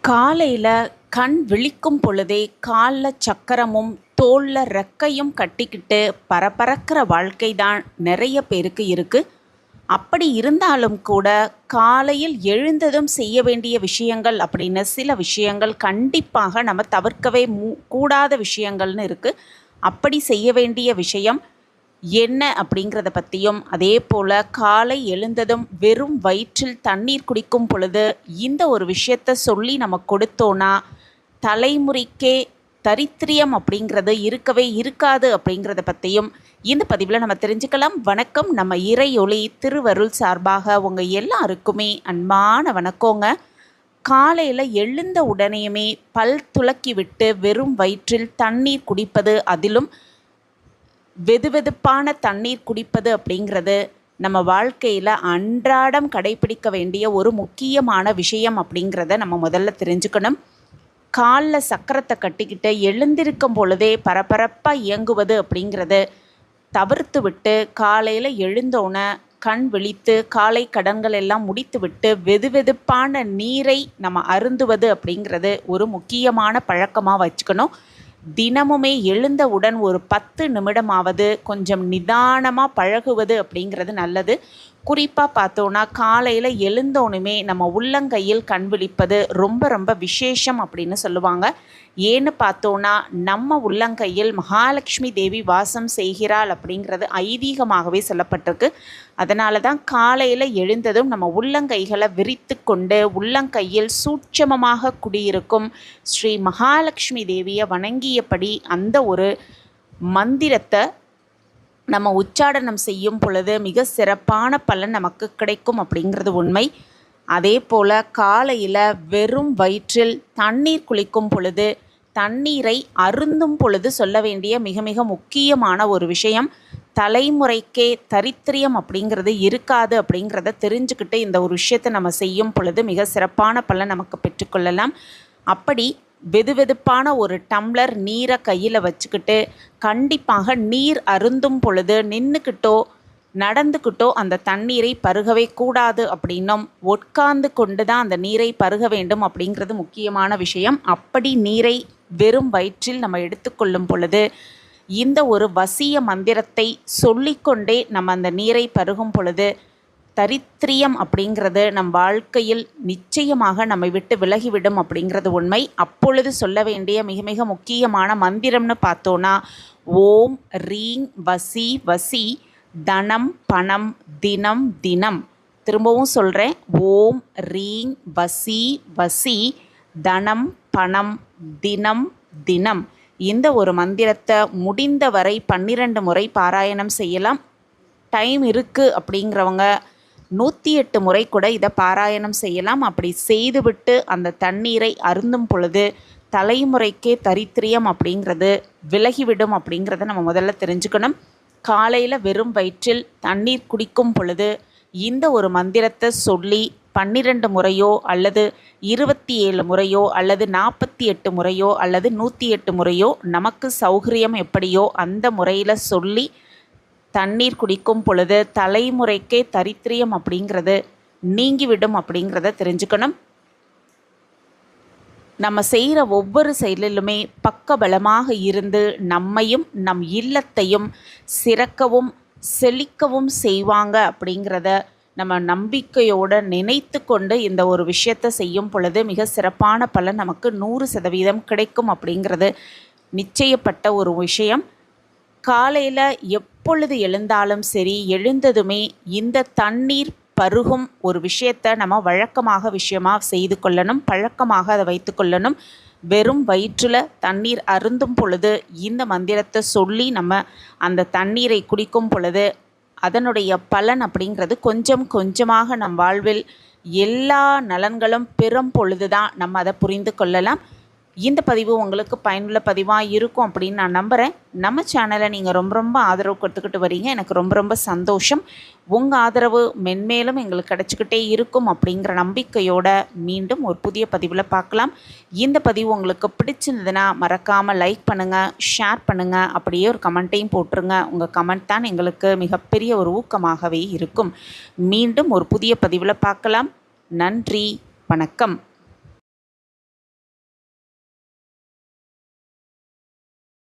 காலையில் கண் விழிக்கும் பொழுதே காலில் சக்கரமும் தோளில் ரெக்கையும் கட்டிக்கிட்டு பரபரக்கிற வாழ்க்கை தான் நிறைய பேருக்கு இருக்குது. அப்படி இருந்தாலும் கூட காலையில் எழுந்ததும் செய்ய வேண்டிய விஷயங்கள் அப்படின்னு சில விஷயங்கள் கண்டிப்பாக நம்ம தவிர்க்கவே கூடாத விஷயங்கள்னு இருக்குது. அப்படி செய்ய வேண்டிய விஷயம் என்ன அப்படிங்கிறத பற்றியும், அதே போல் காலை எழுந்ததும் வெறும் வயிற்றில் தண்ணீர் குடிக்கும் பொழுது இந்த ஒரு விஷயத்த சொல்லி நம்ம கொடுத்தோன்னா தலைமுறைக்கே தரித்திரியம் அப்படிங்கிறது இருக்கவே இருக்காது அப்படிங்கிறத பற்றியும் இந்த பதிவில் நம்ம தெரிஞ்சுக்கலாம். வணக்கம். நம்ம இறையொளி திருவருள் சார்பாக உங்கள் எல்லாருக்குமே அன்பான வணக்கங்க. காலையில் எழுந்த உடனேயுமே பல் துலக்கி விட்டு வெறும் வயிற்றில் தண்ணீர் குடிப்பது, அதிலும் வெதுவெதுப்பான தண்ணீர் குடிப்பது அப்படிங்கிறது நம்ம வாழ்க்கையில் அன்றாடம் கடைபிடிக்க வேண்டிய ஒரு முக்கியமான விஷயம் அப்படிங்கிறத நம்ம முதல்ல தெரிஞ்சுக்கணும். காலில் சக்கரத்தை கட்டிக்கிட்டு எழுந்திருக்கும் பொழுதே பரபரப்பாக இயங்குவது அப்படிங்கிறது தவிர்த்து விட்டு காலையில் எழுந்தோன்னே கண் விழித்து காலை கடன்கள் எல்லாம் முடித்து விட்டு வெதுவெதுப்பான நீரை நம்ம அருந்துவது அப்படிங்கிறது ஒரு முக்கியமான பழக்கமாக வச்சுக்கணும். தினமுமே எழுந்தவுடன் ஒரு 10 நிமிடமாவது கொஞ்சம் நிதானமாக பழகுவது அப்படிங்கிறது நல்லது. குறிப்பாக பார்த்தோன்னா காலையில் எழுந்தோனுமே நம்ம உள்ளங்கையில் கண் விழிப்பது ரொம்ப ரொம்ப விசேஷம் அப்படின்னு சொல்லுவாங்க. ஏன்னு பார்த்தோன்னா நம்ம உள்ளங்கையில் மகாலட்சுமி தேவி வாசம் செய்கிறாள் அப்படிங்கிறது ஐதீகமாகவே சொல்லப்பட்டிருக்கு. அதனால தான் காலையில் எழுந்ததும் நம்ம உள்ளங்கைகளை விரித்து கொண்டு உள்ளங்கையில் சூட்சமமாக குடியிருக்கும் ஸ்ரீ மகாலட்சுமி தேவியை வணங்கியபடி அந்த ஒரு மந்திரத்தை நம்ம உச்சாடனம் செய்யும் பொழுது மிக சிறப்பான பலன் நமக்கு கிடைக்கும் அப்படிங்கிறது உண்மை. அதே போல் காலையில் வெறும் வயிற்றில் தண்ணீர் குளிக்கும் பொழுது, தண்ணீரை அருந்தும் பொழுது சொல்ல வேண்டிய மிக மிக முக்கியமான ஒரு விஷயம், தலைமுறைக்கே தரித்திரியம் அப்படிங்கிறது இருக்காது அப்படிங்கிறத தெரிஞ்சுக்கிட்டு இந்த ஒரு விஷயத்தை நம்ம செய்யும் பொழுது மிக சிறப்பான பலன் நமக்கு பெற்றுக்கொள்ளலாம். அப்படி வெதுவெதுப்பான ஒரு டம்ளர் நீரை கையில் வச்சுக்கிட்டு கண்டிப்பாக நீர் அருந்தும் பொழுது நின்றுக்கிட்டோ நடந்துக்கிட்டோ அந்த தண்ணீரை பருகவே கூடாது அப்படின்னும், உட்கார்ந்து கொண்டு தான் அந்த நீரை பருக வேண்டும் அப்படிங்கிறது முக்கியமான விஷயம். அப்படி நீரை வெறும் வயிற்றில் நம்ம எடுத்துக்கொள்ளும் பொழுது இந்த ஒரு வசிய மந்திரத்தை சொல்லிக்கொண்டே நம்ம அந்த நீரை பருகும் பொழுது தரித்திரியம் அப்படிங்கிறது நம் வாழ்க்கையில் நிச்சயமாக நம்மை விட்டு விலகிவிடும் அப்படிங்கிறது உண்மை. அப்பொழுது சொல்ல வேண்டிய மிக மிக முக்கியமான மந்திரம்னு பார்த்தோன்னா, ஓம் ரீங் வசி வசி தனம் பணம் தினம் தினம். திரும்பவும் சொல்கிறேன், ஓம் ரீங் வசி வசி தனம் பணம் தினம் தினம். இந்த ஒரு மந்திரத்தை முடிந்தவரை 12 முறை பாராயணம் செய்யலாம். டைம் இருக்குது அப்படிங்கிறவங்க 108 முறை கூட இதை பாராயணம் செய்யலாம். அப்படி செய்துவிட்டு அந்த தண்ணீரை அருந்தும் பொழுது தலைமுறைக்கே தரித்திரியம் அப்படிங்கிறது விலகிவிடும் அப்படிங்கிறத நம்ம முதல்ல தெரிஞ்சுக்கணும். காலையில் வெறும் வயிற்றில் தண்ணீர் குடிக்கும் பொழுது இந்த ஒரு மந்திரத்தை சொல்லி 12 முறையோ அல்லது 27 முறையோ அல்லது 48 முறையோ அல்லது 108 முறையோ நமக்கு சௌகரியம் எப்படியோ அந்த முறையில் சொல்லி தண்ணீர் குடிக்கும் பொழுது தலைமுறைக்கே தரித்திரியம் அப்படிங்கிறது நீங்கிவிடும் அப்படிங்கிறத தெரிஞ்சுக்கணும். நம்ம செய்கிற ஒவ்வொரு செயலிலுமே பக்கபலமாக இருந்து நம்மையும் நம் இல்லத்தையும் சிறக்கவும் செழிக்கவும் செய்வாங்க அப்படிங்கிறத நம்ம நம்பிக்கையோடு நினைத்து கொண்டு இந்த ஒரு விஷயத்தை செய்யும் பொழுது மிக சிறப்பான பலன் நமக்கு 100% கிடைக்கும் அப்படிங்கிறது நிச்சயப்பட்ட ஒரு விஷயம். காலையில் எப்பொழுது எழுந்தாலும் சரி, எழுந்ததுமே இந்த தண்ணீர் பருகும் ஒரு விஷயத்தை நம்ம வழக்கமாக விஷயமாக செய்து கொள்ளணும், பழக்கமாக அதை வைத்து கொள்ளணும். வெறும் வயிற்றில் தண்ணீர் அருந்தும் பொழுது இந்த மந்திரத்தை சொல்லி நம்ம அந்த தண்ணீரை குடிக்கும் பொழுது அதனுடைய பலன் அப்படிங்கிறது கொஞ்சம் கொஞ்சமாக நம் வாழ்வில் எல்லா நலன்களும் பெறும் பொழுது தான் நம்ம அதை புரிந்து கொள்ளலாம். இந்த பதிவு உங்களுக்கு பயனுள்ள பதிவாக இருக்கும் அப்படின்னு நான் நம்புகிறேன். நம்ம சேனலை நீங்கள் ரொம்ப ரொம்ப ஆதரவு கொடுத்துக்கிட்டு வரீங்க, எனக்கு ரொம்ப ரொம்ப சந்தோஷம். உங்கள் ஆதரவு மென்மேலும் எங்களுக்கு கிடச்சிக்கிட்டே இருக்கும் அப்படிங்கிற நம்பிக்கையோடு மீண்டும் ஒரு புதிய பதிவில் பார்க்கலாம். இந்த பதிவு உங்களுக்கு பிடிச்சிருந்ததுன்னா மறக்காமல் லைக் பண்ணுங்கள், ஷேர் பண்ணுங்கள், அப்படியே ஒரு கமெண்ட்டையும் போட்டுருங்க. உங்கள் கமெண்ட் தான் எங்களுக்கு மிகப்பெரிய ஒரு ஊக்கமாகவே இருக்கும். மீண்டும் ஒரு புதிய பதிவில் பார்க்கலாம். நன்றி, வணக்கம்.